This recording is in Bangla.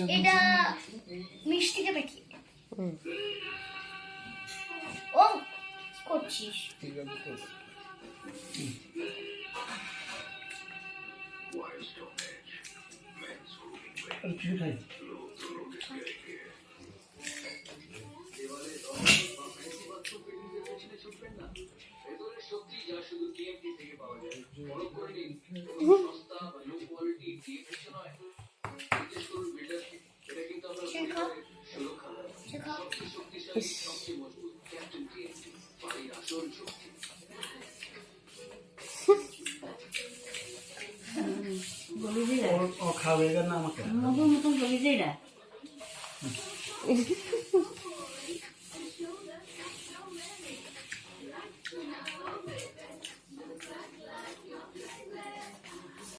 এটা মিষ্টিকে পাখি ও করছিস খাবে না আমাকে মতন বলি যে